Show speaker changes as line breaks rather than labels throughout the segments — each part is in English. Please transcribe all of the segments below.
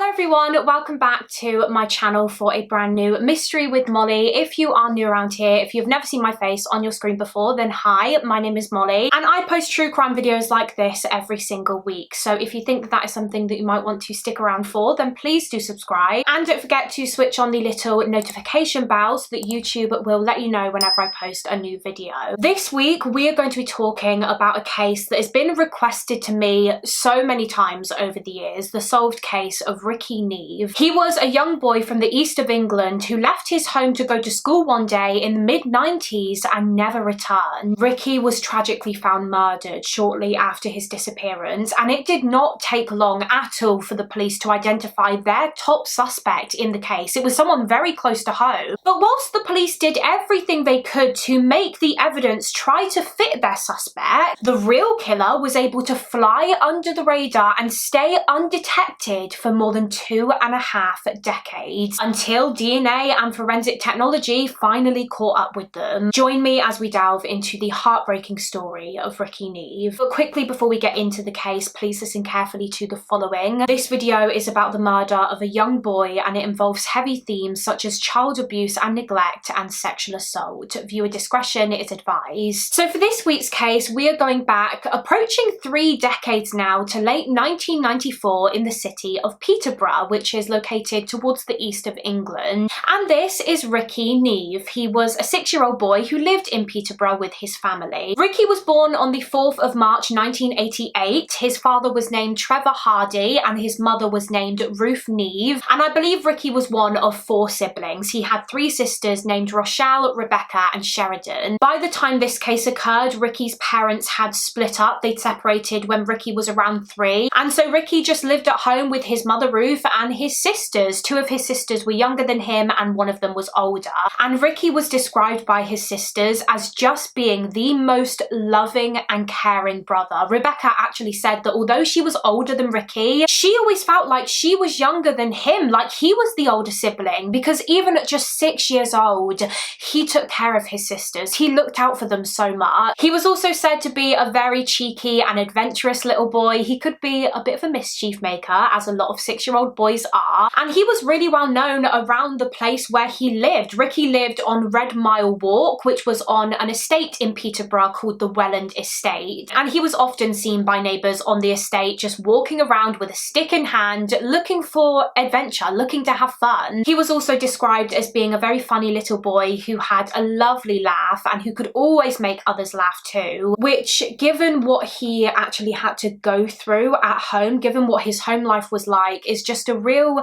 Hello everyone, welcome back to my channel for a brand new mystery with Mollie. If you are new around here, if you've never seen my face on your screen before, then hi, my name is Mollie and I post true crime videos like this every single week. So if you think that is something that you might want to stick around for, then please do subscribe and don't forget to switch on the little notification bell so that YouTube will let you know whenever I post a new video. This week we are going to be talking about a case that has been requested to me so many times over the years, the solved case of Rikki Neave. He was a young boy from the east of England who left his home to go to school one day in the mid-90s and never returned. Rikki was tragically found murdered shortly after his disappearance, and it did not take long at all for the police to identify their top suspect in the case. It was someone very close to home. But whilst the police did everything they could to make the evidence try to fit their suspect, the real killer was able to fly under the radar and stay undetected for more than 2.5 decades, until DNA and forensic technology finally caught up with them. Join me as we delve into the heartbreaking story of Rikki Neave. But quickly before we get into the case, please listen carefully to the following. This video is about the murder of a young boy and it involves heavy themes such as child abuse and neglect and sexual assault. Viewer discretion is advised. So for this week's case, we are going back approaching 3 decades now to late 1994 in the city of Peterborough, which is located towards the east of England. And this is Rikki Neave. He was a 6-year-old boy who lived in Peterborough with his family. Rikki was born on the 4th of March 1988. His father was named Trevor Hardy and his mother was named Ruth Neave. And I believe Rikki was one of 4 siblings. He had 3 sisters named Rochelle, Rebecca and Sheridan. By the time this case occurred, Rikki's parents had split up. They'd separated when Rikki was around 3. And so Rikki just lived at home with his mother Ruth and his sisters. 2 of his sisters were younger than him and 1 of them was older. And Rikki was described by his sisters as just being the most loving and caring brother. Rebecca actually said that although she was older than Rikki, she always felt like she was younger than him, like he was the older sibling, because even at just 6 years old, he took care of his sisters. He looked out for them so much. He was also said to be a very cheeky and adventurous little boy. He could be a bit of a mischief maker, as a lot of 6-year-old boys are, and he was really well known around the place where he lived. Rikki lived on Red Mile Walk, which was on an estate in Peterborough called the Welland Estate, and he was often seen by neighbours on the estate just walking around with a stick in hand, looking for adventure, looking to have fun. He was also described as being a very funny little boy who had a lovely laugh and who could always make others laugh too, which, given what he actually had to go through at home, given what his home life was like, is just a real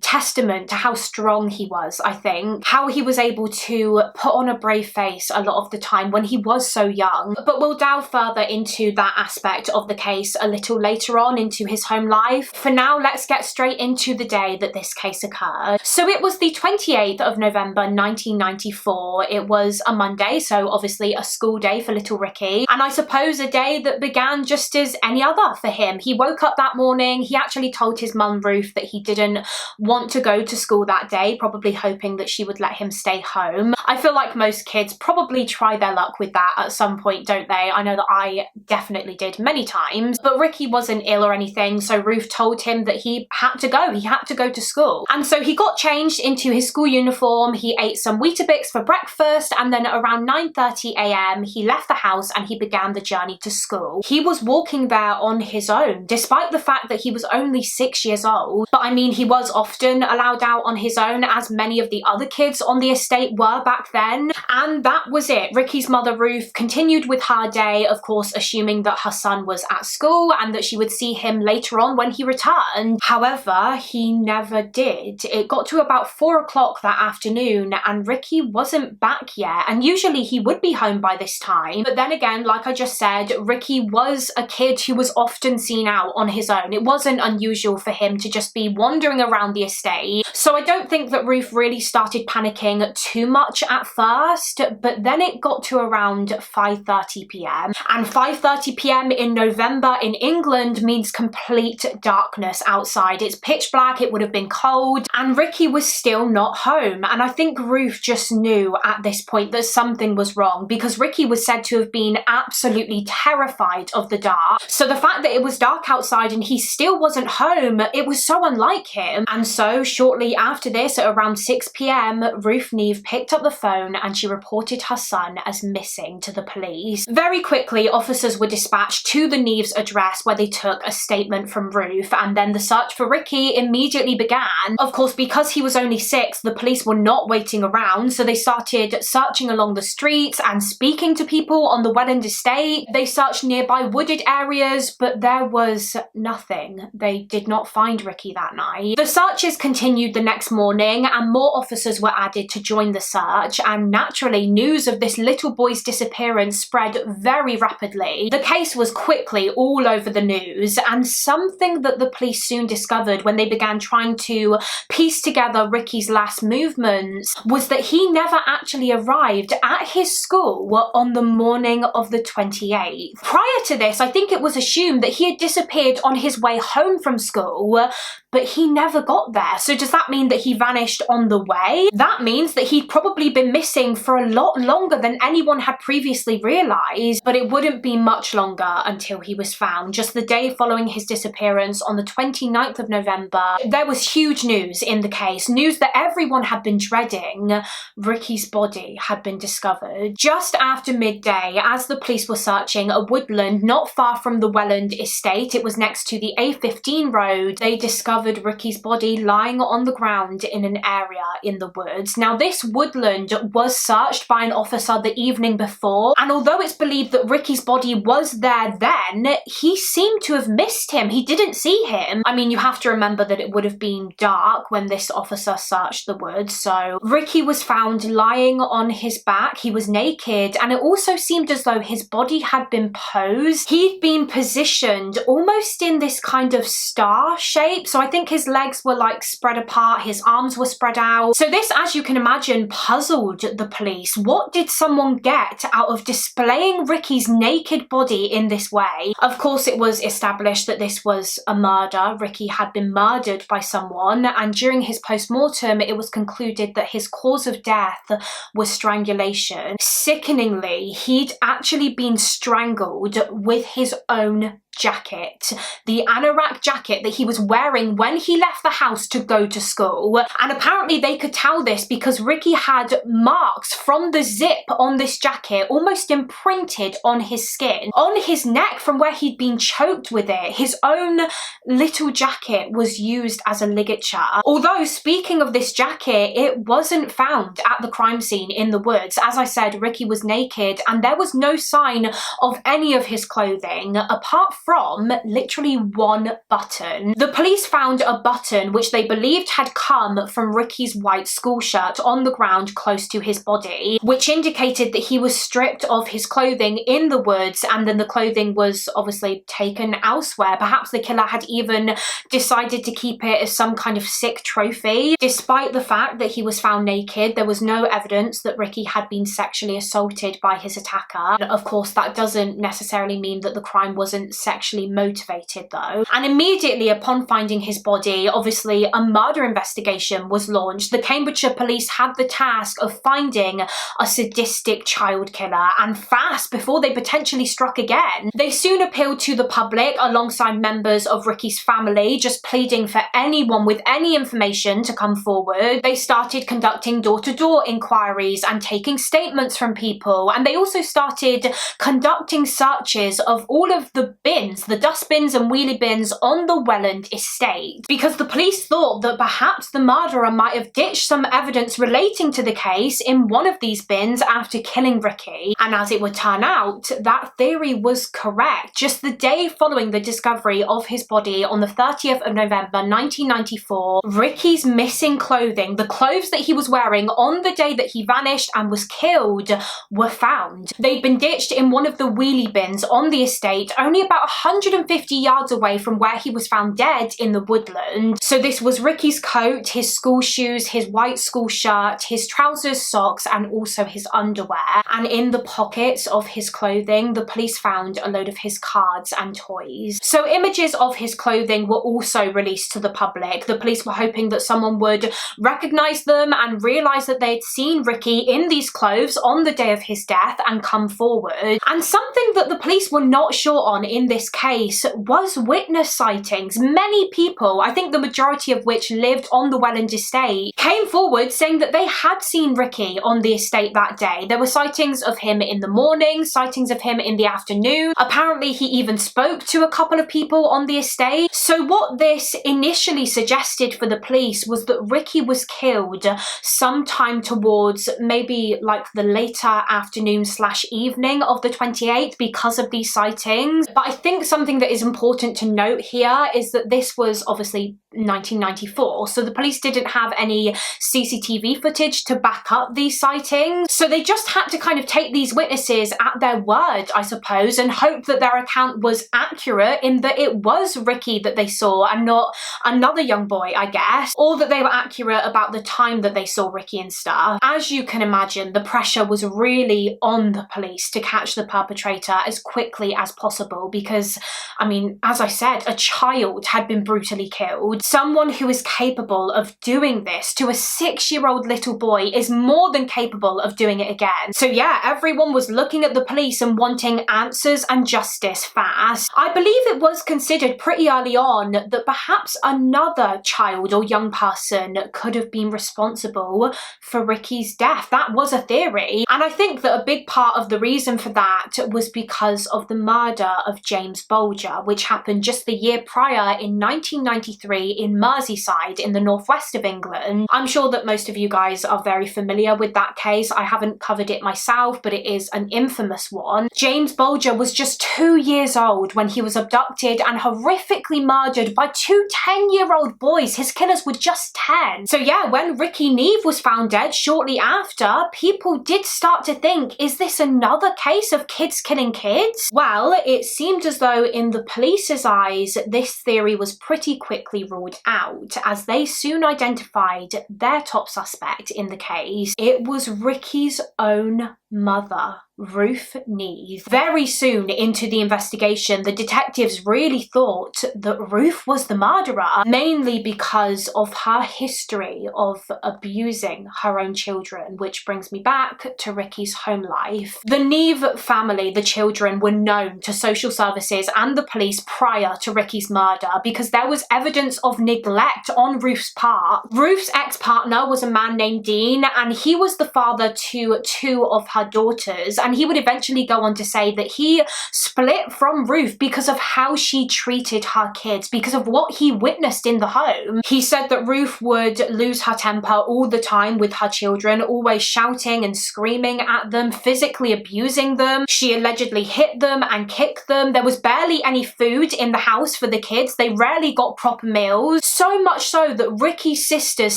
testament to how strong he was, I think. How he was able to put on a brave face a lot of the time when he was so young. But we'll delve further into that aspect of the case a little later on, into his home life. For now, let's get straight into the day that this case occurred. So it was the 28th of November 1994. It was a Monday, so obviously a school day for little Rikki, and I suppose a day that began just as any other for him. He woke up that morning. He actually told his mum Ruth that he didn't want to go to school that day, probably hoping that she would let him stay home. I feel like most kids probably try their luck with that at some point, don't they? I know that I definitely did many times, but Rikki wasn't ill or anything, so Ruth told him that he had to go. He had to go to school. And so he got changed into his school uniform, he ate some Weetabix for breakfast, and then at around 9:30 a.m. he left the house and he began the journey to school. He was walking there on his own, despite the fact that he was only 6 years old. But I mean, he was often allowed out on his own, as many of the other kids on the estate were back then. And that was it. Rikki's mother Ruth continued with her day, of course assuming that her son was at school and that she would see him later on when he returned. However, he never did. It got to about 4 o'clock that afternoon and Rikki wasn't back yet, and usually he would be home by this time. But then again, like I just said, Rikki was a kid who was often seen out on his own. It wasn't unusual for him to just be wandering around the estate. So I don't think that Ruth really started panicking too much at first, but then it got to around 5:30 p.m. and 5:30 p.m. in November in England means complete darkness outside. It's pitch black, it would have been cold, and Rikki was still not home. And I think Ruth just knew at this point that something was wrong, because Rikki was said to have been absolutely terrified of the dark. So the fact that it was dark outside and he still wasn't home, it was was so unlike him. And so shortly after this, at around 6 p.m, Ruth Neave picked up the phone and she reported her son as missing to the police. Very quickly, officers were dispatched to the Neaves' address where they took a statement from Ruth, and then the search for Rikki immediately began. Of course, because he was only 6, the police were not waiting around, so they started searching along the streets and speaking to people on the Welland estate. They searched nearby wooded areas, but there was nothing. They did not find Rikki that night. The searches continued the next morning and more officers were added to join the search, and naturally news of this little boy's disappearance spread very rapidly. The case was quickly all over the news, and something that the police soon discovered when they began trying to piece together Rikki's last movements was that he never actually arrived at his school on the morning of the 28th. Prior to this, I think it was assumed that he had disappeared on his way home from school, but he never got there. So does that mean that he vanished on the way? That means that he'd probably been missing for a lot longer than anyone had previously realised, but it wouldn't be much longer until he was found. Just the day following his disappearance on the 29th of November, there was huge news in the case, news that everyone had been dreading. Rikki's body had been discovered. Just after midday, as the police were searching a woodland not far from the Welland estate, it was next to the A15 road, they discovered Rikki's body lying on the ground in an area in the woods. Now, this woodland was searched by an officer the evening before, and although it's believed that Rikki's body was there then, he seemed to have missed him. He didn't see him. I mean, you have to remember that it would have been dark when this officer searched the woods, so Rikki was found lying on his back. He was naked, and it also seemed as though his body had been posed. He'd been positioned almost in this kind of star shape, so I think his legs were like spread apart, his arms were spread out. So this, as you can imagine, puzzled the police. What did someone get out of displaying Rikki's naked body in this way? Of course, it was established that this was a murder. Rikki had been murdered by someone, and during his post-mortem, it was concluded that his cause of death was strangulation. Sickeningly, he'd actually been strangled with his own jacket, the anorak jacket that he was wearing when he left the house to go to school. And apparently they could tell this because Rikki had marks from the zip on this jacket almost imprinted on his skin. On his neck from where he'd been choked with it, his own little jacket was used as a ligature. Although, speaking of this jacket, it wasn't found at the crime scene in the woods. As I said, Rikki was naked and there was no sign of any of his clothing apart from literally one button. The police found a button which they believed had come from Rikki's white school shirt on the ground close to his body, which indicated that he was stripped of his clothing in the woods, and then the clothing was obviously taken elsewhere. Perhaps the killer had even decided to keep it as some kind of sick trophy. Despite the fact that he was found naked, there was no evidence that Rikki had been sexually assaulted by his attacker. Of course, that doesn't necessarily mean that the crime wasn't sexually motivated though. And immediately upon finding his body, obviously a murder investigation was launched. The Cambridgeshire police had the task of finding a sadistic child killer, and fast, before they potentially struck again. They soon appealed to the public alongside members of Rikki's family, just pleading for anyone with any information to come forward. They started conducting door-to-door inquiries and taking statements from people, and they also started conducting searches of all of the bins, the dustbins and wheelie bins on the Welland estate, because the police thought that perhaps the murderer might have ditched some evidence relating to the case in one of these bins after killing Rikki. And as it would turn out, that theory was correct. Just the day following the discovery of his body on the 30th of November 1994, Rikki's missing clothing, the clothes that he was wearing on the day that he vanished and was killed, were found. They'd been ditched in one of the wheelie bins on the estate, only about 150 yards away from where he was found dead in the woodland. So this was Rikki's coat, his school shoes, his white school shirt, his trousers, socks, and also his underwear. And in the pockets of his clothing, the police found a load of his cards and toys. So images of his clothing were also released to the public. The police were hoping that someone would recognize them and realize that they had seen Rikki in these clothes on the day of his death and come forward. And something that the police were not sure on in this this case was witness sightings. Many people, I think the majority of which lived on the Welland estate, came forward saying that they had seen Rikki on the estate that day. There were sightings of him in the morning, sightings of him in the afternoon. Apparently he even spoke to a couple of people on the estate. So what this initially suggested for the police was that Rikki was killed sometime towards maybe like the later afternoon / evening of the 28th because of these sightings. But I think something that is important to note here is that this was obviously 1994, so the police didn't have any CCTV footage to back up these sightings, so they just had to kind of take these witnesses at their word, I suppose, and hope that their account was accurate in that it was Rikki that they saw and not another young boy, I guess, or that they were accurate about the time that they saw Rikki and stuff. As you can imagine, the pressure was really on the police to catch the perpetrator as quickly as possible because, I mean, as I said, a child had been brutally killed. Someone who is capable of doing this to a 6-year-old little boy is more than capable of doing it again. So yeah, everyone was looking at the police and wanting answers and justice fast. I believe it was considered pretty early on that perhaps another child or young person could have been responsible for Rikki's death. That was a theory. And I think that a big part of the reason for that was because of the murder of James Bolger, which happened just the year prior in 1993 in Merseyside in the northwest of England. I'm sure that most of you guys are very familiar with that case. I haven't covered it myself, but it is an infamous one. James Bolger was just 2 years old when he was abducted and horrifically murdered by 2 10-year-old boys. His killers were just 10. So yeah, when Rikki Neave was found dead shortly after, people did start to think, is this another case of kids killing kids? Well, it seemed as though in the police's eyes, this theory was pretty quickly ruled out, as they soon identified their top suspect in the case. It was Rikki's own mother, Ruth Neave. Very soon into the investigation, the detectives really thought that Ruth was the murderer, mainly because of her history of abusing her own children, which brings me back to Rikki's home life. The Neave family, the children, were known to social services and the police prior to Rikki's murder because there was evidence of neglect on Ruth's part. Ruth's ex-partner was a man named Dean, and he was the father to 2 of her daughters, and he would eventually go on to say that he split from Ruth because of how she treated her kids, because of what he witnessed in the home. He said that Ruth would lose her temper all the time with her children, always shouting and screaming at them, physically abusing them. She allegedly hit them and kicked them. There was barely any food in the house for the kids. They rarely got proper meals. So much so that Rikki's sisters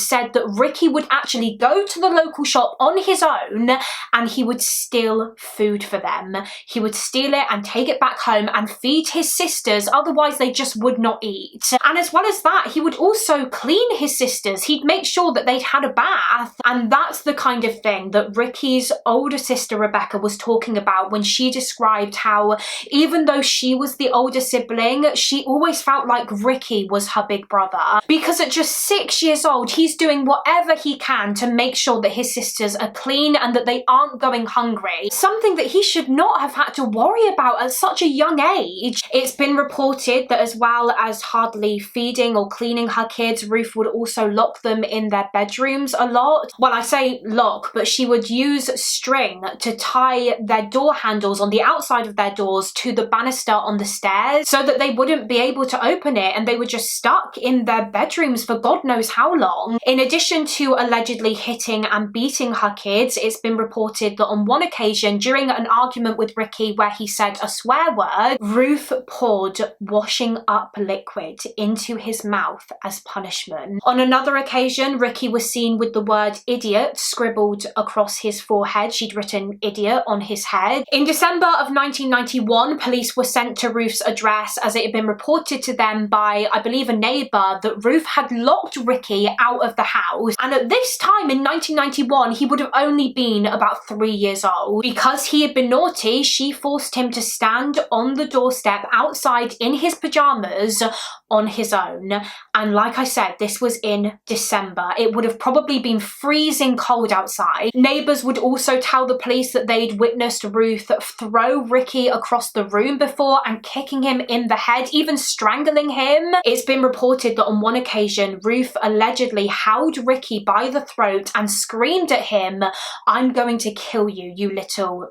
said that Rikki would actually go to the local shop on his own and he would steal food for them. He would steal it and take it back home and feed his sisters, otherwise they just would not eat. And as well as that, he would also clean his sisters. He'd make sure that they'd had a bath. And that's the kind of thing that Rikki's older sister Rebecca was talking about when she described how even though she was the older sibling, she always felt like Rikki was her big brother. Because at just 6 years old, he's doing whatever he can to make sure that his sisters are clean and that they aren't going hungry. Something that he should not have had to worry about at such a young age. It's been reported that as well as hardly feeding or cleaning her kids, Ruth would also lock them in their bedrooms a lot. Well, I say lock, but she would use string to tie their door handles on the outside of their doors to the banister on the stairs so that they wouldn't be able to open it and they were just stuck in their bedrooms for God knows how long. In addition to allegedly hitting and beating her kids, it's been reported that on one occasion during an argument with Rikki where he said a swear word, Ruth poured washing up liquid into his mouth as punishment. On another occasion, Rikki was seen with the word idiot scribbled across his forehead. She'd written idiot on his head. In December of 1991, police were sent to Ruth's address as it had been reported to them by, I believe, a neighbour that Ruth had locked Rikki out of the house. And at this time in 1991, he would have only been about 3 years old. Because he had been naughty, she forced him to stand on the doorstep outside in his pajamas on his own. And like I said, this was in December. It would have probably been freezing cold outside. Neighbours would also tell the police that they'd witnessed Ruth throw Rikki across the room before and kicking him in the head, even strangling him. It's been reported that on one occasion, Ruth allegedly held Rikki by the throat and screamed at him, "I'm going to kill you, you little..."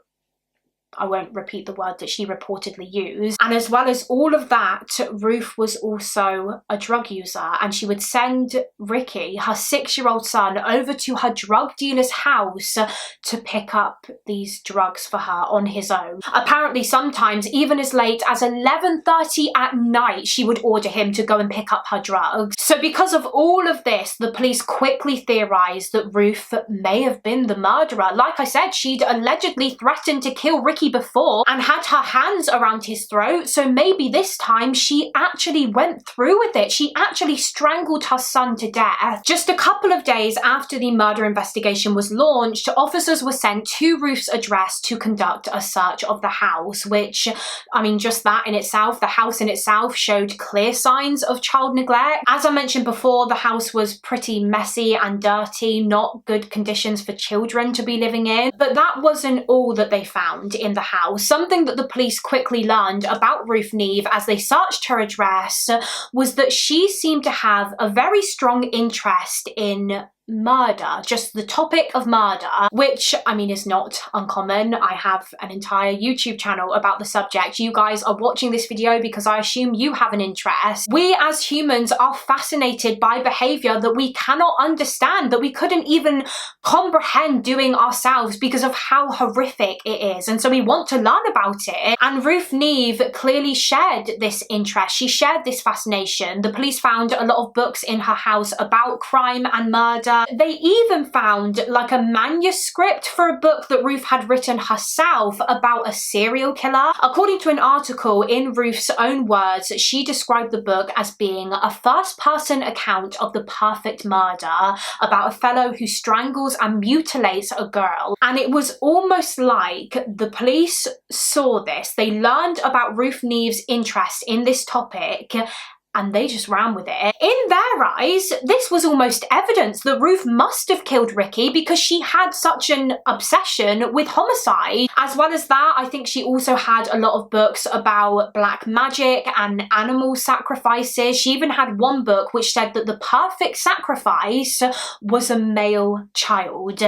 I won't repeat the word that she reportedly used. And as well as all of that, Ruth was also a drug user, and she would send Rikki, her 6-year-old son, over to her drug dealer's house to pick up these drugs for her on his own. Apparently sometimes even as late as 11:30 at night, she would order him to go and pick up her drugs. So because of all of this, the police quickly theorized that Ruth may have been the murderer. Like I said, she'd allegedly threatened to kill Rikki before and had her hands around his throat, so maybe this time she actually went through with it. She actually strangled her son to death. Just a couple of days after the murder investigation was launched, officers were sent to Ruth's address to conduct a search of the house, which, I mean, just that in itself, the house in itself showed clear signs of child neglect. As I mentioned before, the house was pretty messy and dirty, not good conditions for children to be living in. But that wasn't all that they found in the house. Something that the police quickly learned about Ruth Neave as they searched her address was that she seemed to have a very strong interest in murder, just the topic of murder, which, I mean, is not uncommon. I have an entire YouTube channel about the subject. You guys are watching this video because I assume you have an interest. We as humans are fascinated by behavior that we cannot understand, that we couldn't even comprehend doing ourselves because of how horrific it is, and so we want to learn about it. And Ruth Neave clearly shared this interest. She shared this fascination. The police found a lot of books in her house about crime and murder. They even found like a manuscript for a book that Ruth had written herself about a serial killer. According to an article in Ruth's own words, she described the book as being a first-person account of the perfect murder, about a fellow who strangles and mutilates a girl. And it was almost like the police saw this, they learned about Ruth Neave's interest in this topic, and they just ran with it. In their eyes, this was almost evidence that Ruth must have killed Rikki because she had such an obsession with homicide. As well as that, I think she also had a lot of books about black magic and animal sacrifices. She even had one book which said that the perfect sacrifice was a male child.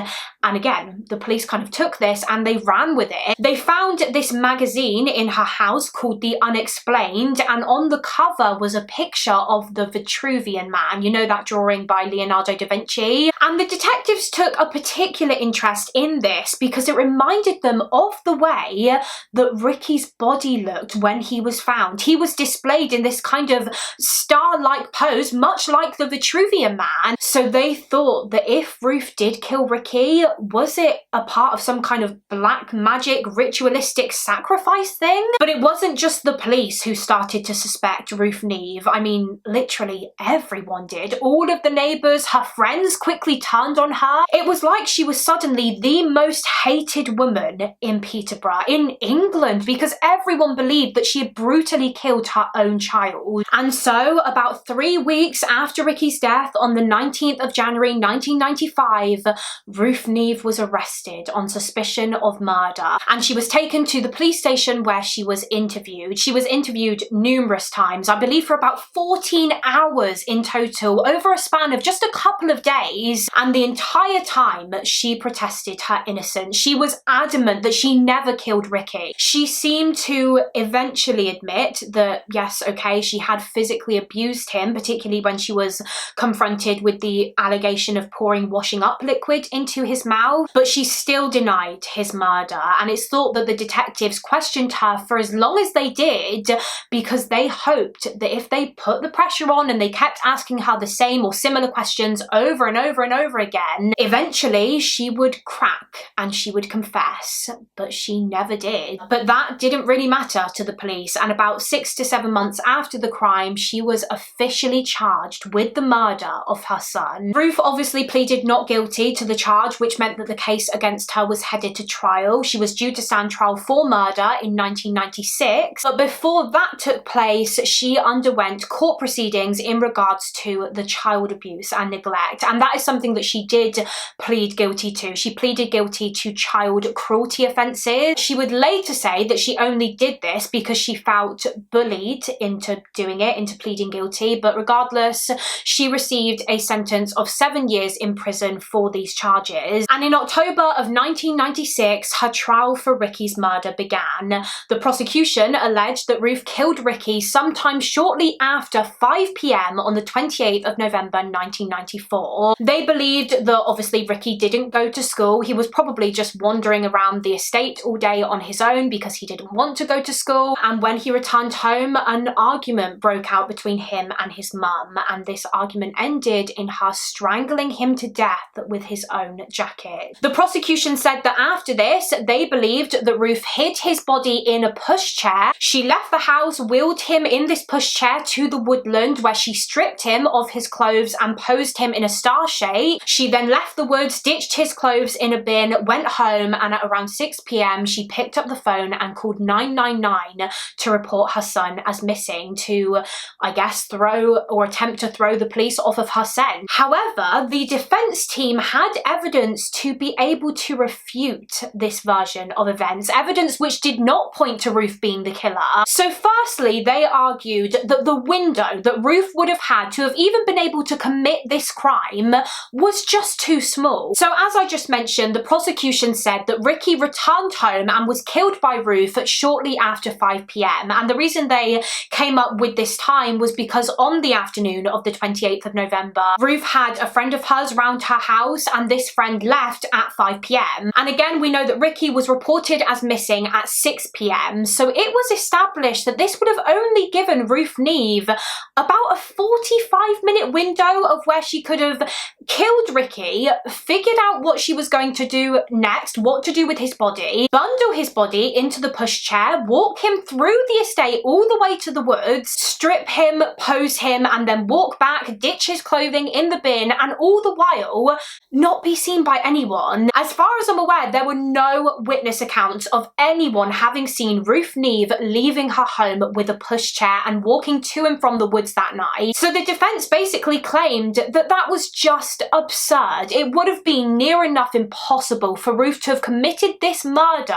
And again, the police kind of took this and they ran with it. They found this magazine in her house called The Unexplained, and on the cover was a picture of the Vitruvian Man, you know, that drawing by Leonardo da Vinci. And the detectives took a particular interest in this because it reminded them of the way that Rikki's body looked when he was found. He was displayed in this kind of star-like pose, much like the Vitruvian Man. So they thought that if Ruth did kill Rikki, was it a part of some kind of black magic ritualistic sacrifice thing? But it wasn't just the police who started to suspect Ruth Neave. I mean, literally everyone did. All of the neighbours, her friends quickly turned on her. It was like she was suddenly the most hated woman in Peterborough, in England, because everyone believed that she had brutally killed her own child. And so, about 3 weeks after Rikki's death, on the 19th of January 1995, Ruth Neave was arrested on suspicion of murder, and she was taken to the police station where she was interviewed. She was interviewed numerous times, I believe for about 14 hours in total, over a span of just a couple of days, and the entire time she protested her innocence. She was adamant that she never killed Rikki. She seemed to eventually admit that, yes, okay, she had physically abused him, particularly when she was confronted with the allegation of pouring washing up liquid into his mouth, but she still denied his murder, and it's thought that the detectives questioned her for as long as they did because they hoped that if they they put the pressure on and they kept asking her the same or similar questions over and over and over again, eventually she would crack and she would confess, but she never did. But that didn't really matter to the police, and about 6 to 7 months after the crime, she was officially charged with the murder of her son. Ruth obviously pleaded not guilty to the charge, which meant that the case against her was headed to trial. She was due to stand trial for murder in 1996, but before that took place, she underwent court proceedings in regards to the child abuse and neglect, and that is something that she did plead guilty to. She pleaded guilty to child cruelty offences. She would later say that she only did this because she felt bullied into doing it, into pleading guilty, but regardless, she received a sentence of 7 years in prison for these charges. And in October of 1996, her trial for Rikki's murder began. The prosecution alleged that Ruth killed Rikki sometime shortly after 5 p.m. on the 28th of November 1994. They believed that obviously Rikki didn't go to school. He was probably just wandering around the estate all day on his own because he didn't want to go to school, and when he returned home, an argument broke out between him and his mum, and this argument ended in her strangling him to death with his own jacket. The prosecution said that after this, they believed that Ruth hid his body in a pushchair. She left the house, wheeled him in this pushchair to the woodland where she stripped him of his clothes and posed him in a star shape. She then left the woods, ditched his clothes in a bin, went home, and at around 6 p.m. she picked up the phone and called 999 to report her son as missing, to, I guess, throw or attempt to throw the police off of her scent. However, the defense team had evidence to be able to refute this version of events, evidence which did not point to Ruth being the killer. So firstly, they argued that the window that Ruth would have had to have even been able to commit this crime was just too small. So as I just mentioned, the prosecution said that Rikki returned home and was killed by Ruth shortly after 5 p.m. And the reason they came up with this time was because on the afternoon of the 28th of November, Ruth had a friend of hers round her house, and this friend left at 5 p.m. And again, we know that Rikki was reported as missing at 6 p.m. So it was established that this would have only given Ruth Neave about a 45-minute window of where she could have killed Rikki, figured out what she was going to do next, what to do with his body, bundle his body into the pushchair, walk him through the estate all the way to the woods, strip him, pose him, and then walk back, ditch his clothing in the bin, and all the while not be seen by anyone. As far as I'm aware, there were no witness accounts of anyone having seen Ruth Neave leaving her home with a pushchair and walking to and from the woods that night. So the defense basically claimed that that was just absurd. It would have been near enough impossible for Ruth to have committed this murder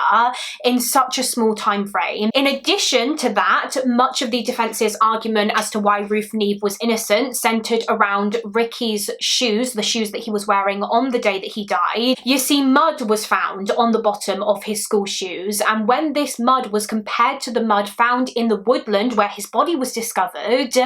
in such a small time frame. In addition to that, much of the defense's argument as to why Ruth Neave was innocent centered around Rikki's shoes, the shoes that he was wearing on the day that he died. You see, mud was found on the bottom of his school shoes, and when this mud was compared to the mud found in the woodland where his body was discovered,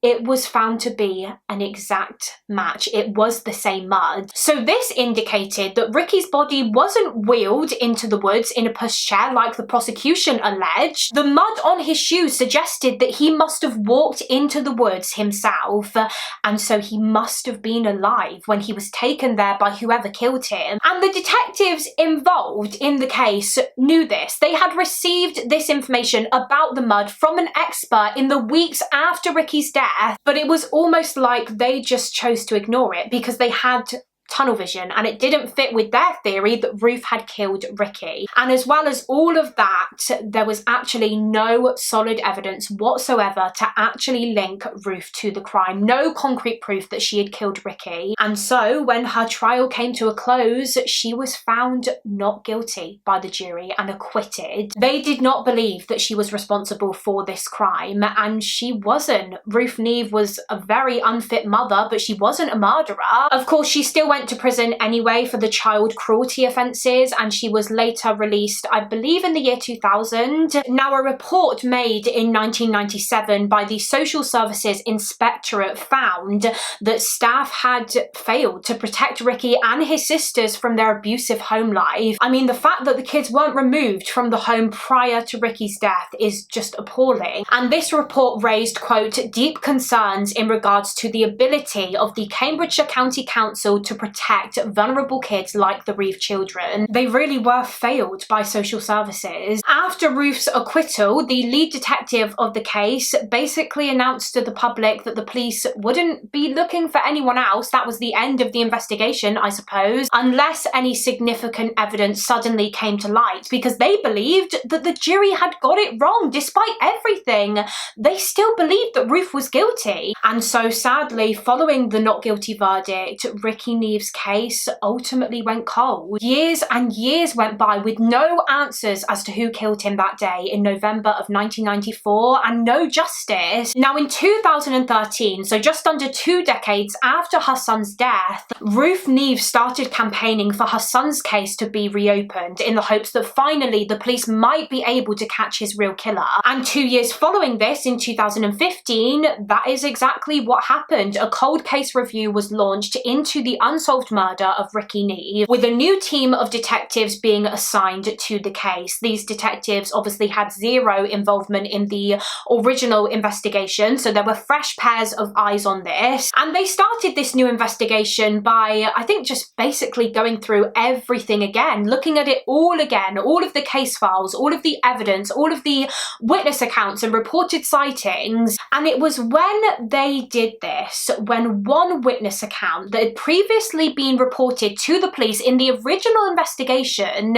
it was found to be an exact match. It was the same mud. So this indicated that Rikki's body wasn't wheeled into the woods in a pushchair like the prosecution alleged. The mud on his shoes suggested that he must have walked into the woods himself, and so he must have been alive when he was taken there by whoever killed him. And the detectives involved in the case knew this. They had received this information about the mud from an expert in the weeks after Rikki's death, but it was almost like they just chose to ignore it because they had tunnel vision, and it didn't fit with their theory that Ruth had killed Rikki. And as well as all of that, there was actually no solid evidence whatsoever to actually link Ruth to the crime. No concrete proof that she had killed Rikki. And so when her trial came to a close, she was found not guilty by the jury and acquitted. They did not believe that she was responsible for this crime, and she wasn't. Ruth Neave was a very unfit mother, but she wasn't a murderer. Of course, she still went went to prison anyway for the child cruelty offences, and she was later released, I believe, in the year 2000. Now, a report made in 1997 by the Social Services Inspectorate found that staff had failed to protect Rikki and his sisters from their abusive home life. I mean, the fact that the kids weren't removed from the home prior to Rikki's death is just appalling. And this report raised, quote, deep concerns in regards to the ability of the Cambridgeshire County Council to protect vulnerable kids like the Reave children. They really were failed by social services. After Ruth's acquittal, the lead detective of the case basically announced to the public that the police wouldn't be looking for anyone else. That was the end of the investigation, I suppose, unless any significant evidence suddenly came to light, because they believed that the jury had got it wrong. Despite everything, they still believed that Ruth was guilty. And so sadly, following the not guilty verdict, Rikki Neave's case ultimately went cold. Years and years went by with no answers as to who killed him that day in November of 1994, and no justice. Now, in 2013, so just under 2 decades after her son's death, Ruth Neave started campaigning for her son's case to be reopened in the hopes that finally the police might be able to catch his real killer. And 2 years following this, in 2015, that is exactly what happened. A cold case review was launched into the unsolved murder of Rikki Neave, with a new team of detectives being assigned to the case. These detectives obviously had zero involvement in the original investigation, so there were fresh pairs of eyes on this. And they started this new investigation by, I think, just basically going through everything again, looking at it all again, all of the case files, all of the evidence, all of the witness accounts and reported sightings. And it was when they did this, when one witness account that had previously been reported to the police in the original investigation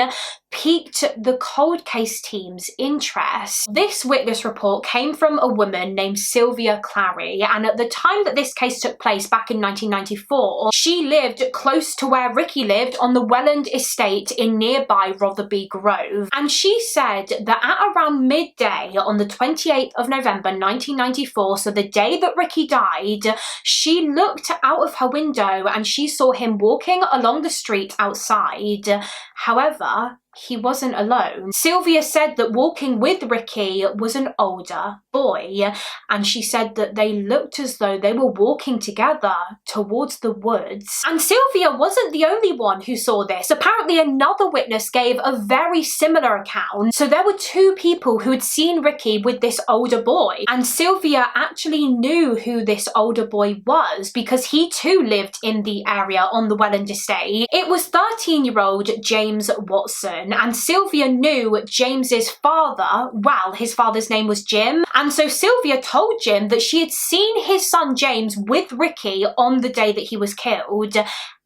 piqued the cold case team's interest. This witness report came from a woman named Sylvia Clary, and at the time that this case took place back in 1994, she lived close to where Rikki lived on the Welland estate in nearby Rotherby Grove. And she said that at around midday on the 28th of November 1994, so the day that Rikki died, she looked out of her window and she saw him walking along the street outside. However, he wasn't alone. Sylvia said that walking with Rikki was an older boy, and she said that they looked as though they were walking together towards the woods. And Sylvia wasn't the only one who saw this. Apparently another witness gave a very similar account. So there were 2 people who had seen Rikki with this older boy, and Sylvia actually knew who this older boy was because he too lived in the area on the Welland estate. It was 13-year-old James Watson. And Sylvia knew James's father well. His father's name was Jim. And so Sylvia told Jim that she had seen his son James with Rikki on the day that he was killed.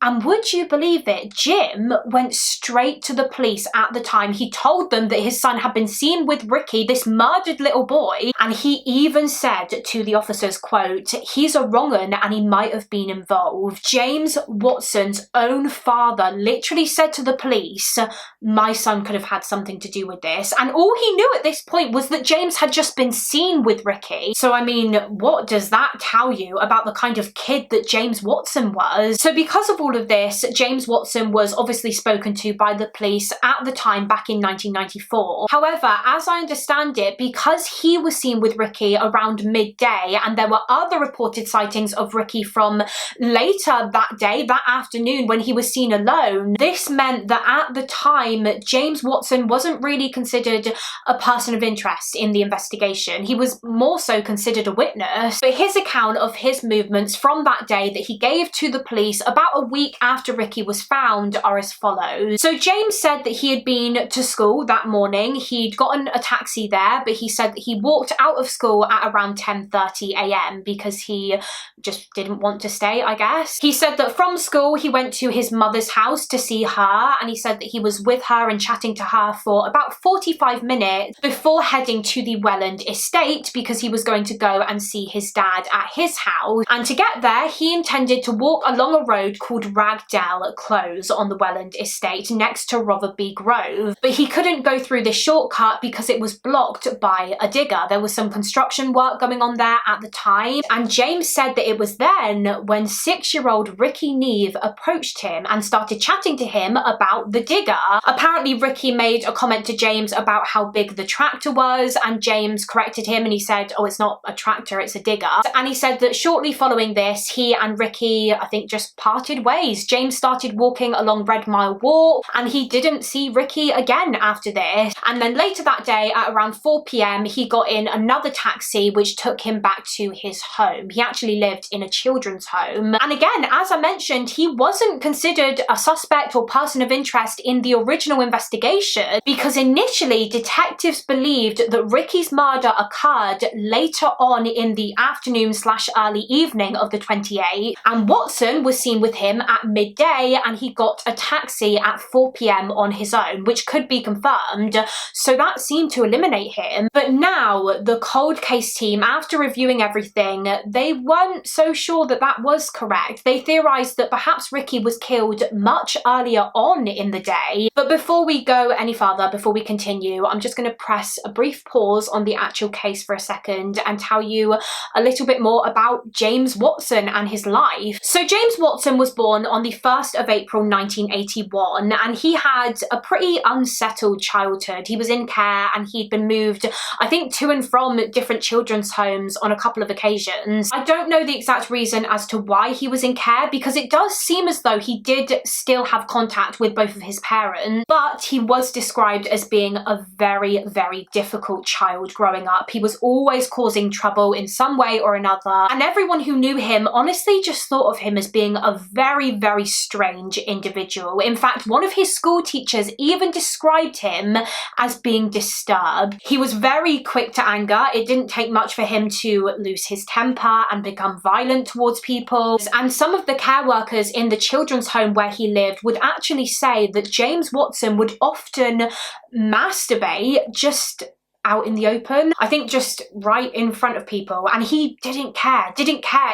And would you believe it, Jim went straight to the police at the time. He told them that his son had been seen with Rikki, this murdered little boy, and he even said to the officers, quote, he's a wrong 'un and he might have been involved. James Watson's own father literally said to the police, my son could have had something to do with this. And all he knew at this point was that James had just been seen with Rikki. So I mean, what does that tell you about the kind of kid that James Watson was? So because of all of this, James Watson was obviously spoken to by the police at the time back in 1994. However, as I understand it, because he was seen with Rikki around midday and there were other reported sightings of Rikki from later that day, that afternoon when he was seen alone, this meant that at the time James Watson wasn't really considered a person of interest in the investigation. He was more so considered a witness. But his account of his movements from that day that he gave to the police about a week after Rikki was found are as follows. So James said that he had been to school that morning. He'd gotten a taxi there, but he said that he walked out of school at around 10:30 a.m. because he just didn't want to stay, I guess. He said that from school he went to his mother's house to see her, and he said that he was with her her and chatting to her for about 45 minutes before heading to the Welland estate because he was going to go and see his dad at his house. And to get there, he intended to walk along a road called Ragdale Close on the Welland estate next to Rotherby Grove. But he couldn't go through this shortcut because it was blocked by a digger. There was some construction work going on there at the time. And James said that it was then when 6-year-old Rikki Neave approached him and started chatting to him about the digger. Apparently Rikki made a comment to James about how big the tractor was, and James corrected him and he said, oh, it's not a tractor, it's a digger. And he said that shortly following this, he and Rikki, I think, just parted ways. James started walking along Red Mile Walk and he didn't see Rikki again after this. And then later that day at around 4 p.m, he got in another taxi which took him back to his home. He actually lived in a children's home. And again, as I mentioned, he wasn't considered a suspect or person of interest in the original investigation because initially detectives believed that Rikki's murder occurred later on in the afternoon/early evening of the 28th, and Watson was seen with him at midday and he got a taxi at 4 p.m. on his own, which could be confirmed, so that seemed to eliminate him. But now the cold case team, after reviewing everything, they weren't so sure that that was correct. They theorized that perhaps Rikki was killed much earlier on in the day. But before we go any further, before we continue, I'm just going to press a brief pause on the actual case for a second and tell you a little bit more about James Watson and his life. So James Watson was born on the 1st of April 1981 and he had a pretty unsettled childhood. He was in care and he'd been moved, I think, to and from different children's homes on a couple of occasions. I don't know the exact reason as to why he was in care because it does seem as though he did still have contact with both of his parents, but he was described as being a very, very difficult child growing up. He was always causing trouble in some way or another, and everyone who knew him honestly just thought of him as being a very, very strange individual. In fact, one of his school teachers even described him as being disturbed. He was very quick to anger. It didn't take much for him to lose his temper and become violent towards people. And some of the care workers in the children's home where he lived would actually say that James Watson would often masturbate just out in the open, I think just right in front of people, and he didn't care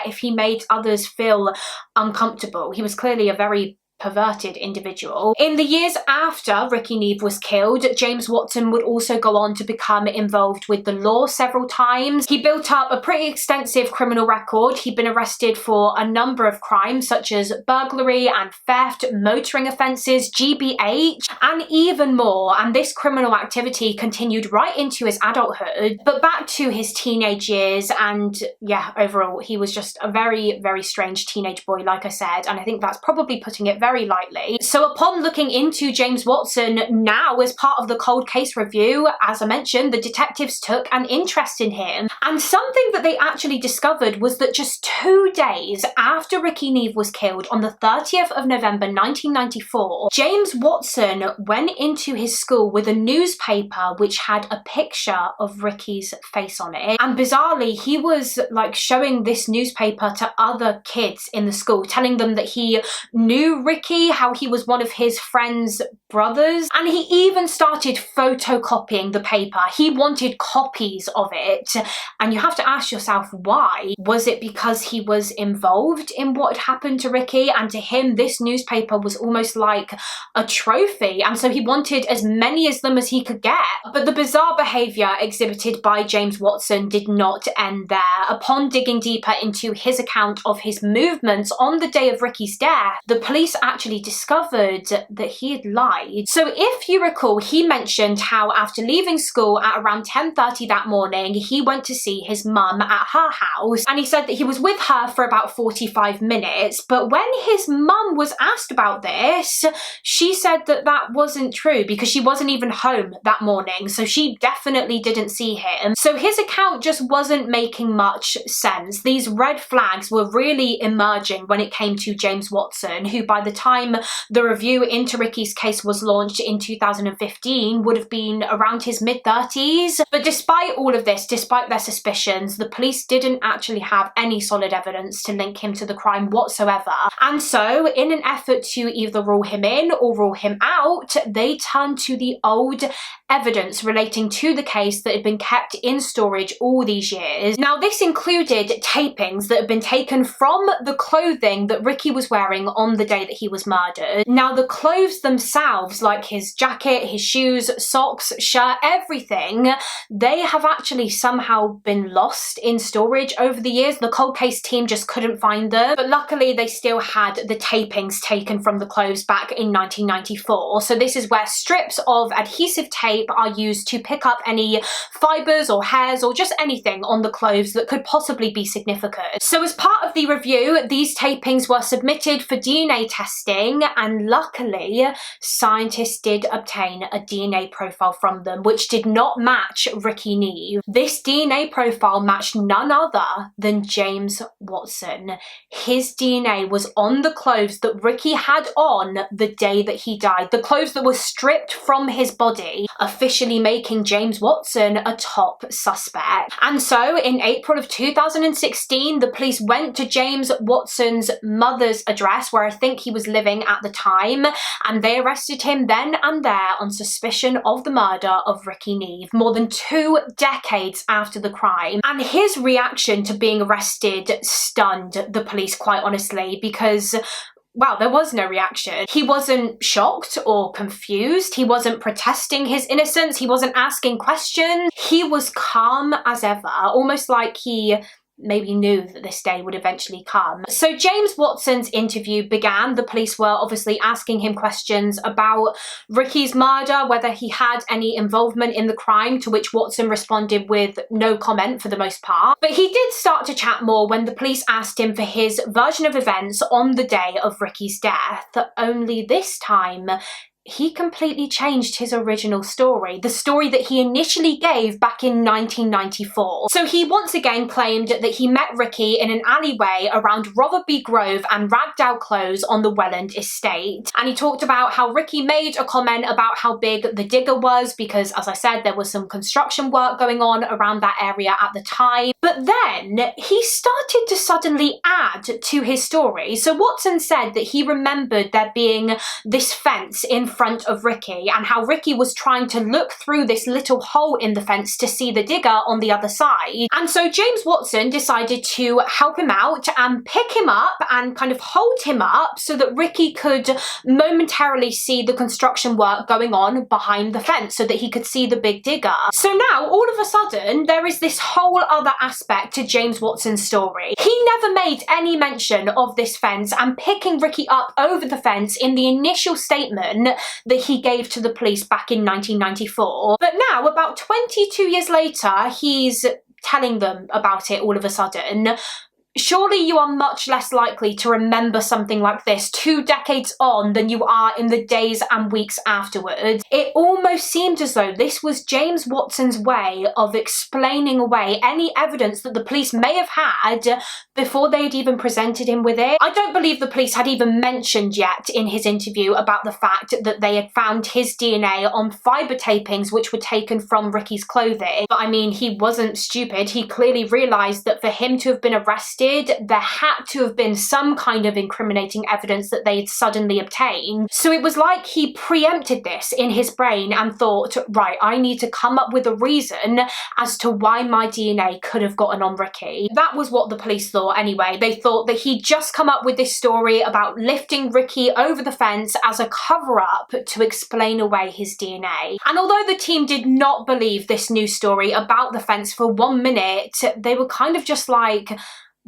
if he made others feel uncomfortable. He was clearly a very perverted individual. In the years after Rikki Neave was killed, James Watson would also go on to become involved with the law several times. He built up a pretty extensive criminal record. He'd been arrested for a number of crimes such as burglary and theft, motoring offences, GBH, and even more. And this criminal activity continued right into his adulthood. But back to his teenage years, and yeah, overall, he was just a very, very strange teenage boy, like I said, and I think that's probably putting it very lightly. So upon looking into James Watson now as part of the cold case review, as I mentioned, the detectives took an interest in him. And something that they actually discovered was that just 2 days after Rikki Neave was killed on the 30th of November 1994, James Watson went into his school with a newspaper which had a picture of Rikki's face on it. And bizarrely, he was like showing this newspaper to other kids in the school, telling them that he knew Rikki, how he was one of his friend's brothers, and he even started photocopying the paper. He wanted copies of it, and you have to ask yourself why. Was it because he was involved in what had happened to Rikki, and to him this newspaper was almost like a trophy, and so he wanted as many of them as he could get? But the bizarre behaviour exhibited by James Watson did not end there. Upon digging deeper into his account of his movements on the day of Rikki's death, the police actually discovered that he had lied. So if you recall, he mentioned how after leaving school at around 10:30 that morning, he went to see his mum at her house, and he said that he was with her for about 45 minutes. But when his mum was asked about this, she said that that wasn't true because she wasn't even home that morning, so she definitely didn't see him. So his account just wasn't making much sense. These red flags were really emerging when it came to James Watson, who by the time the review into Rikki's case was launched in 2015 would have been around his mid-30s. But despite all of this, despite their suspicions, the police didn't actually have any solid evidence to link him to the crime whatsoever. And so, in an effort to either rule him in or rule him out, they turned to the old evidence relating to the case that had been kept in storage all these years. Now, this included tapings that had been taken from the clothing that Rikki was wearing on the day that he was murdered. Now, the clothes themselves, like his jacket, his shoes, socks, shirt, everything, they have actually somehow been lost in storage over the years. The cold case team just couldn't find them, but luckily they still had the tapings taken from the clothes back in 1994. So this is where strips of adhesive tape are used to pick up any fibers or hairs or just anything on the clothes that could possibly be significant. So as part of the review, these tapings were submitted for DNA testing, and luckily scientists did obtain a DNA profile from them which did not match Rikki Neave. This DNA profile matched none other than James Watson. His DNA was on the clothes that Rikki had on the day that he died, the clothes that were stripped from his body, officially making James Watson a top suspect. And so in April of 2016, the police went to James Watson's mother's address, where I think he was living at the time, and they arrested him then and there on suspicion of the murder of Rikki Neave, more than 2 decades after the crime. And his reaction to being arrested stunned the police, quite honestly, because wow, there was no reaction. He wasn't shocked or confused. He wasn't protesting his innocence. He wasn't asking questions. He was calm as ever, almost like he maybe knew that this day would eventually come. So James Watson's interview began. The police were obviously asking him questions about Rikki's murder, whether he had any involvement in the crime, to which Watson responded with no comment for the most part. But he did start to chat more when the police asked him for his version of events on the day of Rikki's death. Only this time, he completely changed his original story, the story that he initially gave back in 1994. So he once again claimed that he met Rikki in an alleyway around Rotherby Grove and Ragdale Close on the Welland estate. And he talked about how Rikki made a comment about how big the digger was because, as I said, there was some construction work going on around that area at the time. But then he started to suddenly add to his story. So Watson said that he remembered there being this fence in front of Rikki and how Rikki was trying to look through this little hole in the fence to see the digger on the other side. And so James Watson decided to help him out and pick him up and kind of hold him up so that Rikki could momentarily see the construction work going on behind the fence so that he could see the big digger. So now all of a sudden there is this whole other aspect to James Watson's story. He never made any mention of this fence and picking Rikki up over the fence in the initial statement that he gave to the police back in 1994. But now, about 22 years later, he's telling them about it all of a sudden. Surely you are much less likely to remember something like this 2 decades on than you are in the days and weeks afterwards. It almost seemed as though this was James Watson's way of explaining away any evidence that the police may have had before they had even presented him with it. I don't believe the police had even mentioned yet in his interview about the fact that they had found his DNA on fibre tapings which were taken from Rikki's clothing. But I mean, he wasn't stupid. He clearly realised that for him to have been arrested, there had to have been some kind of incriminating evidence that they had suddenly obtained. So it was like he preempted this in his brain and thought, right, I need to come up with a reason as to why my DNA could have gotten on Rikki. That was what the police thought anyway. They thought that he'd just come up with this story about lifting Rikki over the fence as a cover-up to explain away his DNA. And although the team did not believe this new story about the fence for 1 minute, they were kind of just like,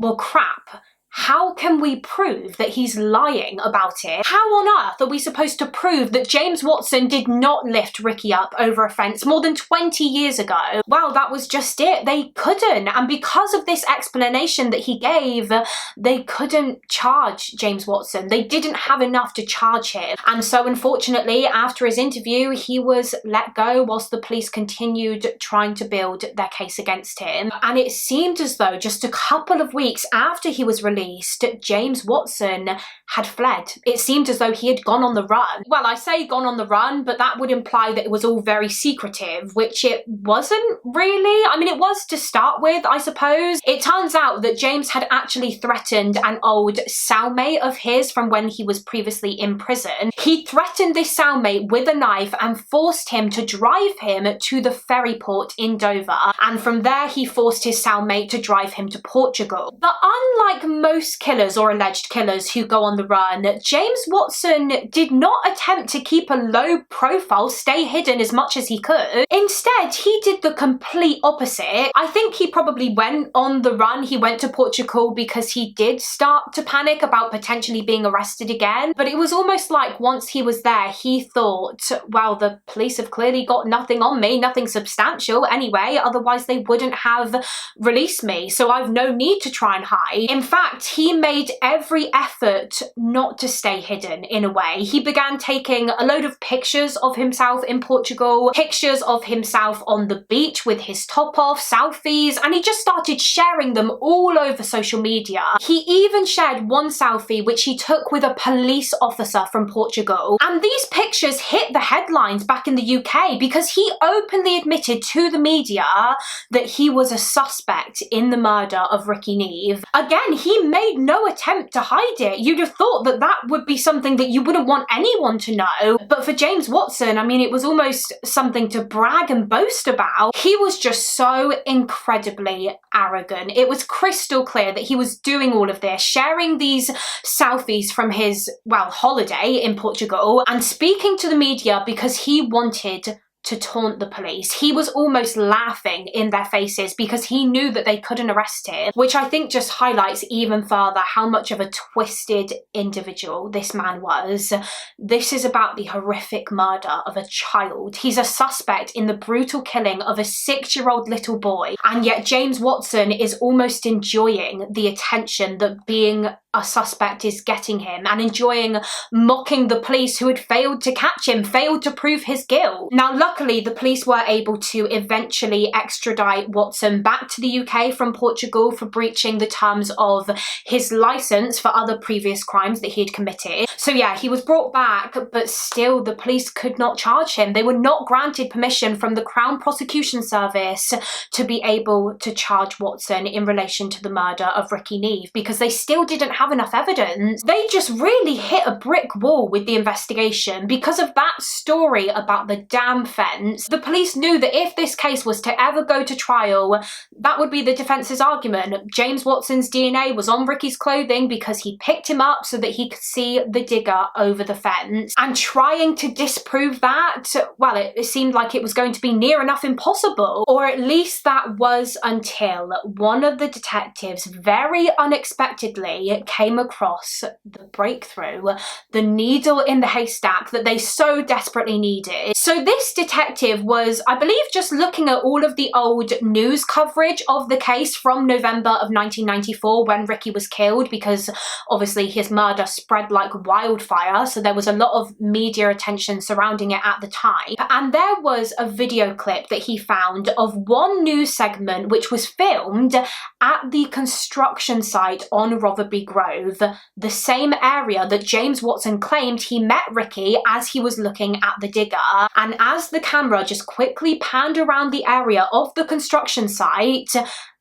well, crap. How can we prove that he's lying about it? How on earth are we supposed to prove that James Watson did not lift Rikki up over a fence more than 20 years ago? Well, that was just it. They couldn't. And because of this explanation that he gave, they couldn't charge James Watson. They didn't have enough to charge him. And so unfortunately, after his interview, he was let go whilst the police continued trying to build their case against him. And it seemed as though just a couple of weeks after he was released released, James Watson had fled. It seemed as though he had gone on the run. Well, I say gone on the run, but that would imply that it was all very secretive, which it wasn't really. I mean, it was to start with, I suppose. It turns out that James had actually threatened an old cellmate of his from when he was previously in prison. He threatened this cellmate with a knife and forced him to drive him to the ferry port in Dover, and from there he forced his cellmate to drive him to Portugal. But unlike most killers or alleged killers who go on the run, James Watson did not attempt to keep a low profile, stay hidden as much as he could. Instead, he did the complete opposite. I think he probably went on the run. He went to Portugal because he did start to panic about potentially being arrested again. But it was almost like once he was there, he thought, well, the police have clearly got nothing on me, nothing substantial anyway, otherwise they wouldn't have released me, so I've no need to try and hide. In fact, he made every effort not to stay hidden in a way. He began taking a load of pictures of himself in Portugal, pictures of himself on the beach with his top off, selfies, and he just started sharing them all over social media. He even shared one selfie which he took with a police officer from Portugal, and these pictures hit the headlines back in the UK because he openly admitted to the media that he was a suspect in the murder of Rikki Neave. Again, he made no attempt to hide it. You'd have thought that that would be something that you wouldn't want anyone to know. But for James Watson, I mean, it was almost something to brag and boast about. He was just so incredibly arrogant. It was crystal clear that he was doing all of this, sharing these selfies from his, well, holiday in Portugal and speaking to the media because he wanted to taunt the police. He was almost laughing in their faces because he knew that they couldn't arrest him, which I think just highlights even further how much of a twisted individual this man was. This is about the horrific murder of a child. He's a suspect in the brutal killing of a 6-year-old little boy, and yet James Watson is almost enjoying the attention that being a suspect is getting him, and enjoying mocking the police who had failed to catch him, failed to prove his guilt. Now, luckily, the police were able to eventually extradite Watson back to the UK from Portugal for breaching the terms of his licence for other previous crimes that he had committed. So yeah, he was brought back, but still the police could not charge him. They were not granted permission from the Crown Prosecution Service to be able to charge Watson in relation to the murder of Rikki Neave because they still didn't have enough evidence. They just really hit a brick wall with the investigation because of that story about the damn fence. The police knew that if this case was to ever go to trial, that would be the defence's argument. James Watson's DNA was on Rikki's clothing because he picked him up so that he could see the digger over the fence. And trying to disprove that, well, it seemed like it was going to be near enough impossible. Or at least that was until one of the detectives very unexpectedly came across the breakthrough, the needle in the haystack that they so desperately needed. So this detective was, I believe, just looking at all of the old news coverage of the case from November of 1994 when Rikki was killed, because obviously his murder spread like wildfire, so there was a lot of media attention surrounding it at the time. And there was a video clip that he found of one news segment which was filmed at the construction site on Rotherby Grove, the same area that James Watson claimed he met Rikki as he was looking at the digger. And as the camera just quickly panned around the area of the construction site,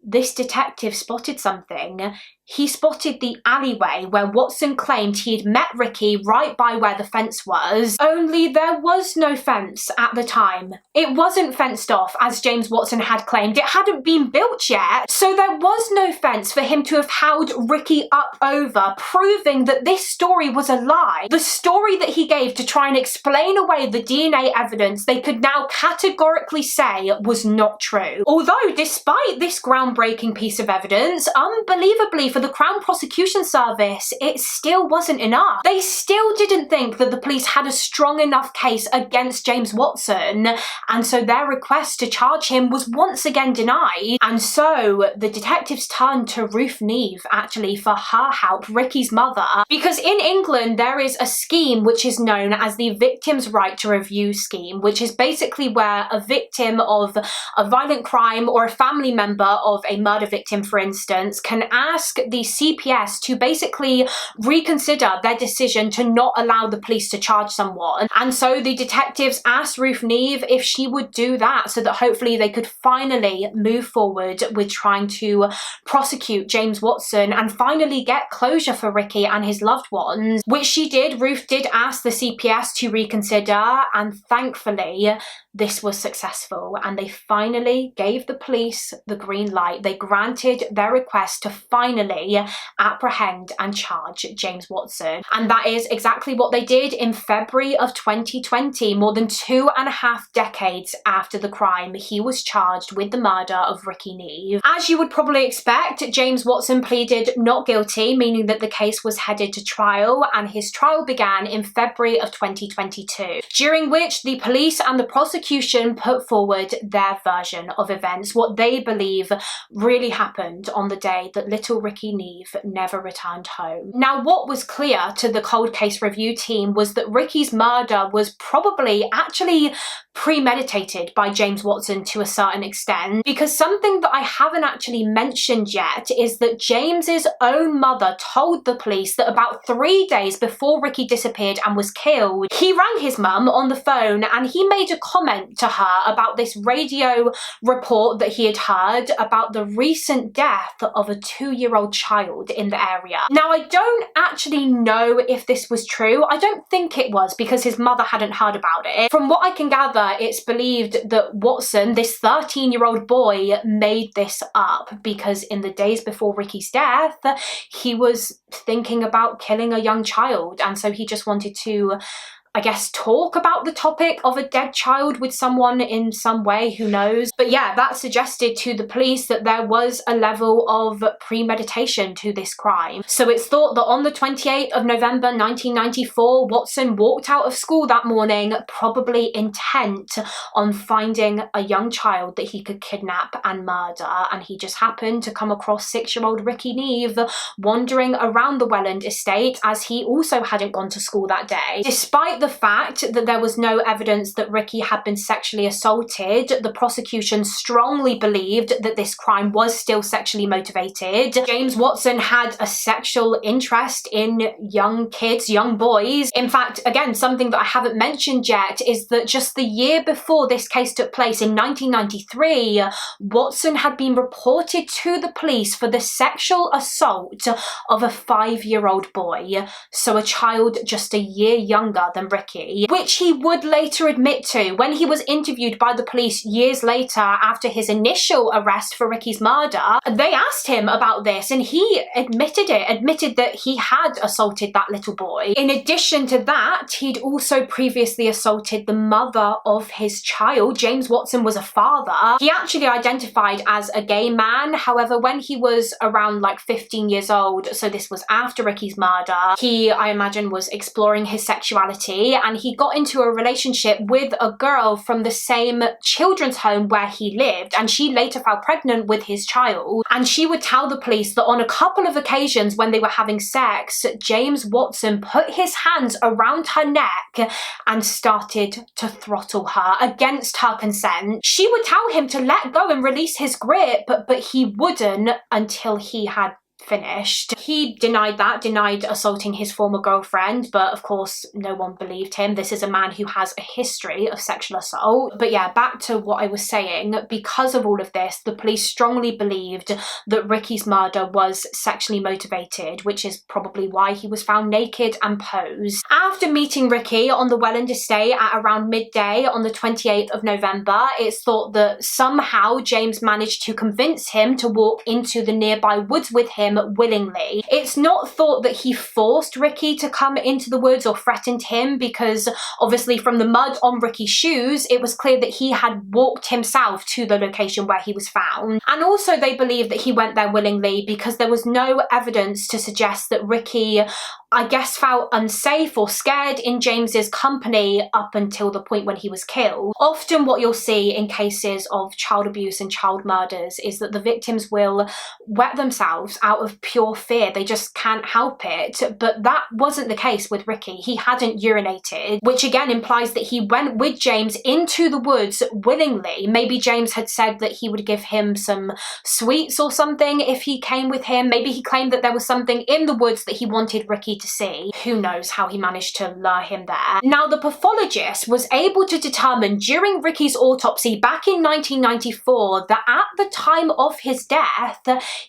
this detective spotted something. He spotted the alleyway where Watson claimed he had met Rikki right by where the fence was, only there was no fence at the time. It wasn't fenced off as James Watson had claimed. It hadn't been built yet, so there was no fence for him to have held Rikki up over, proving that this story was a lie. The story that he gave to try and explain away the DNA evidence they could now categorically say was not true. Although, despite this groundbreaking piece of evidence, unbelievably for the Crown Prosecution Service, it still wasn't enough. They still didn't think that the police had a strong enough case against James Watson, and so their request to charge him was once again denied. And so the detectives turned to Ruth Neave, actually, for her help, Rikki's mother, because in England there is a scheme which is known as the Victim's Right to Review scheme, which is basically where a victim of a violent crime or a family member of of a murder victim, for instance, can ask the CPS to basically reconsider their decision to not allow the police to charge someone. And so the detectives asked Ruth Neave if she would do that so that hopefully they could finally move forward with trying to prosecute James Watson and finally get closure for Rikki and his loved ones, which she did. Ruth did ask the CPS to reconsider, and thankfully this was successful, and they finally gave the police the green light. They granted their request to finally apprehend and charge James Watson. And that is exactly what they did in February of 2020, more than 2.5 decades after the crime. He was charged with the murder of Rikki Neave. As you would probably expect, James Watson pleaded not guilty, meaning that the case was headed to trial, and his trial began in February of 2022, during which the police and the prosecution put forward their version of events, what they believe really happened on the day that little Rikki Neave never returned home. Now, what was clear to the cold case review team was that Rikki's murder was probably actually premeditated by James Watson to a certain extent, because something that I haven't actually mentioned yet is that James's own mother told the police that about 3 days before Rikki disappeared and was killed, he rang his mum on the phone and he made a comment to her about this radio report that he had heard about the recent death of a 2-year-old child in the area. Now, I don't actually know if this was true. I don't think it was, because his mother hadn't heard about it. From what I can gather, it's believed that Watson, this 13-year-old boy, made this up because in the days before Rikki's death, he was thinking about killing a young child, and so he just wanted to, I guess, talk about the topic of a dead child with someone in some way, who knows. But yeah, that suggested to the police that there was a level of premeditation to this crime. So it's thought that on the 28th of November 1994, Watson walked out of school that morning, probably intent on finding a young child that he could kidnap and murder, and he just happened to come across 6-year-old Rikki Neave wandering around the Welland estate, as he also hadn't gone to school that day. Despite the fact that there was no evidence that Rikki had been sexually assaulted, the prosecution strongly believed that this crime was still sexually motivated. James Watson had a sexual interest in young kids, young boys. In fact, again, something that I haven't mentioned yet is that just the year before this case took place, in 1993, Watson had been reported to the police for the sexual assault of a 5-year-old boy, so a child just a year younger than Rikki, which he would later admit to when he was interviewed by the police years later after his initial arrest for Rikki's murder. They asked him about this and he admitted that he had assaulted that little boy. In addition to that, he'd also previously assaulted the mother of his child. James Watson was a father. He actually identified as a gay man. However, when he was around like 15 years old, so this was after Rikki's murder, he, I imagine, was exploring his sexuality, and he got into a relationship with a girl from the same children's home where he lived, and she later fell pregnant with his child. And she would tell the police that on a couple of occasions when they were having sex, James Watson put his hands around her neck and started to throttle her against her consent. She would tell him to let go and release his grip, but he wouldn't until he had finished. He denied assaulting his former girlfriend, but of course no one believed him. This is a man who has a history of sexual assault. But yeah, back to what I was saying, because of all of this, the police strongly believed that Rikki's murder was sexually motivated, which is probably why he was found naked and posed. After meeting Rikki on the Welland estate at around midday on the 28th of November, it's thought that somehow James managed to convince him to walk into the nearby woods with him willingly. It's not thought that he forced Rikki to come into the woods or threatened him, because obviously from the mud on Rikki's shoes, it was clear that he had walked himself to the location where he was found. And also they believe that he went there willingly because there was no evidence to suggest that Rikki, I guess, felt unsafe or scared in James's company up until the point when he was killed. Often what you'll see in cases of child abuse and child murders is that the victims will wet themselves out out of pure fear. They just can't help it. But that wasn't the case with Rikki. He hadn't urinated, which again implies that he went with James into the woods willingly. Maybe James had said that he would give him some sweets or something if he came with him. Maybe he claimed that there was something in the woods that he wanted Rikki to see. Who knows how he managed to lure him there. Now, the pathologist was able to determine during Rikki's autopsy back in 1994 that at the time of his death,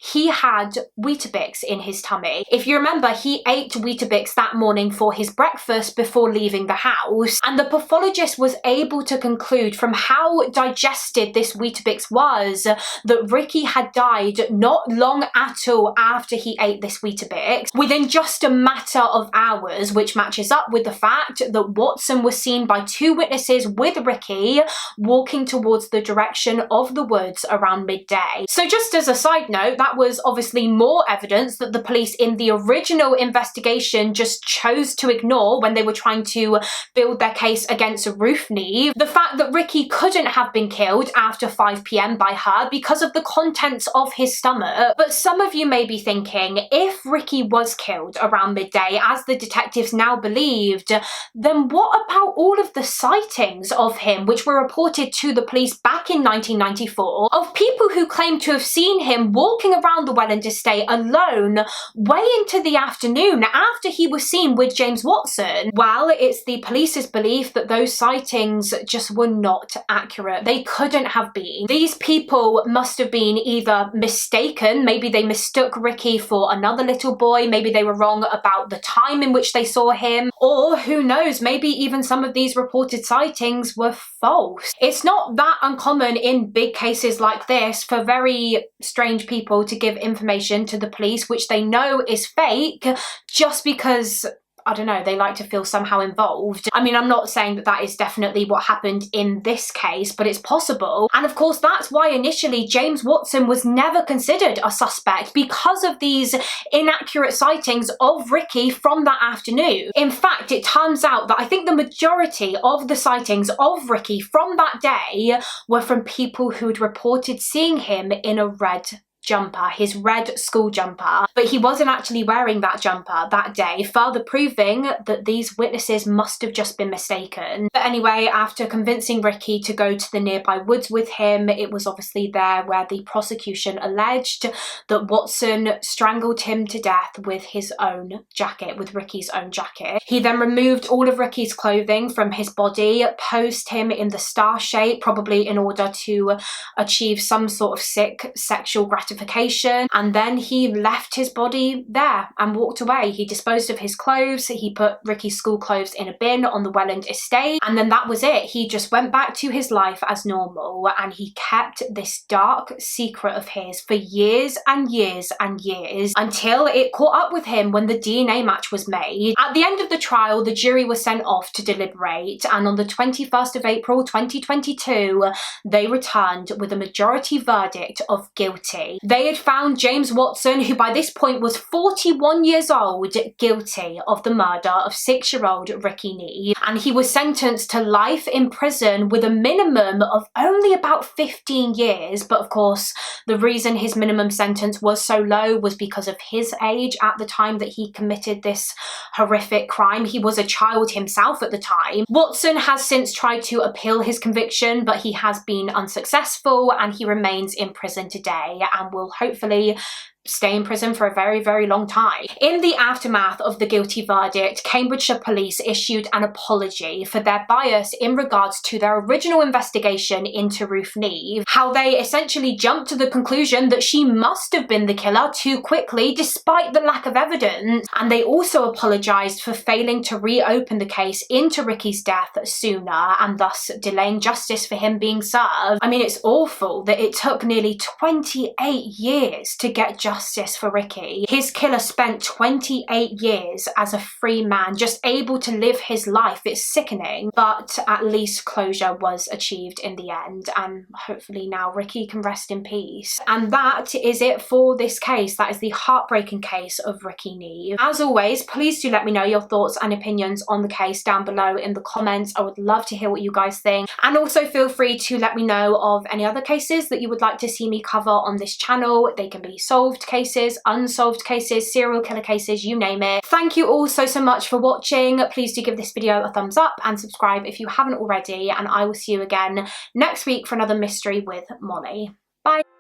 he had Weetabix in his tummy. If you remember, he ate Weetabix that morning for his breakfast before leaving the house, and the pathologist was able to conclude from how digested this Weetabix was that Rikki had died not long at all after he ate this Weetabix, within just a matter of hours, which matches up with the fact that Watson was seen by 2 witnesses with Rikki walking towards the direction of the woods around midday. So just as a side note, that was obviously more evidence that the police in the original investigation just chose to ignore when they were trying to build their case against Ruth Neave. The fact that Rikki couldn't have been killed after 5 p.m. by her because of the contents of his stomach. But some of you may be thinking, if Rikki was killed around midday, as the detectives now believed, then what about all of the sightings of him which were reported to the police back in 1994 of people who claimed to have seen him walking around the Welland estate alone way into the afternoon after he was seen with James Watson? Well, it's the police's belief that those sightings just were not accurate. They couldn't have been. These people must have been either mistaken, maybe they mistook Rikki for another little boy, maybe they were wrong about the time in which they saw him, or who knows, maybe even some of these reported sightings were false. It's not that uncommon in big cases like this for very strange people to give information to the police which they know is fake just because, I don't know, they like to feel somehow involved. I mean, I'm not saying that that is definitely what happened in this case, but it's possible. And of course, that's why initially James Watson was never considered a suspect, because of these inaccurate sightings of Rikki from that afternoon. In fact, it turns out that I think the majority of the sightings of Rikki from that day were from people who'd reported seeing him in a red jumper, his red school jumper, but he wasn't actually wearing that jumper that day, further proving that these witnesses must have just been mistaken. But anyway, after convincing Rikki to go to the nearby woods with him, it was obviously there where the prosecution alleged that Watson strangled him to death with his own jacket, with Rikki's own jacket. He then removed all of Rikki's clothing from his body, posed him in the star shape, probably in order to achieve some sort of sick sexual gratification, and then he left his body there and walked away. He disposed of his clothes, he put Rikki's school clothes in a bin on the Welland estate, and then that was it. He just went back to his life as normal, and he kept this dark secret of his for years and years and years until it caught up with him when the DNA match was made. At the end of the trial, the jury was sent off to deliberate, and on the 21st of April 2022, they returned with a majority verdict of guilty. They had found James Watson, who by this point was 41 years old, guilty of the murder of 6-year-old Rikki Neave, and he was sentenced to life in prison with a minimum of only about 15 years. But of course, the reason his minimum sentence was so low was because of his age at the time that he committed this horrific crime. He was a child himself at the time. Watson has since tried to appeal his conviction, but he has been unsuccessful, and he remains in prison today and will hopefully stay in prison for a very, very long time. In the aftermath of the guilty verdict, Cambridgeshire Police issued an apology for their bias in regards to their original investigation into Ruth Neave, how they essentially jumped to the conclusion that she must have been the killer too quickly despite the lack of evidence, and they also apologised for failing to reopen the case into Rikki's death sooner and thus delaying justice for him being served. I mean, it's awful that it took nearly 28 years to get justice for Rikki. His killer spent 28 years as a free man, just able to live his life. It's sickening, but at least closure was achieved in the end, and hopefully now Rikki can rest in peace. And that is it for this case. That is the heartbreaking case of Rikki Neave. As always, please do let me know your thoughts and opinions on the case down below in the comments. I would love to hear what you guys think, and also feel free to let me know of any other cases that you would like to see me cover on this channel. They can be solved solved cases, unsolved cases, serial killer cases, you name it. Thank you all so much for watching. Please do give this video a thumbs up and subscribe if you haven't already, and I will see you again next week for another mystery with Mollie. Bye.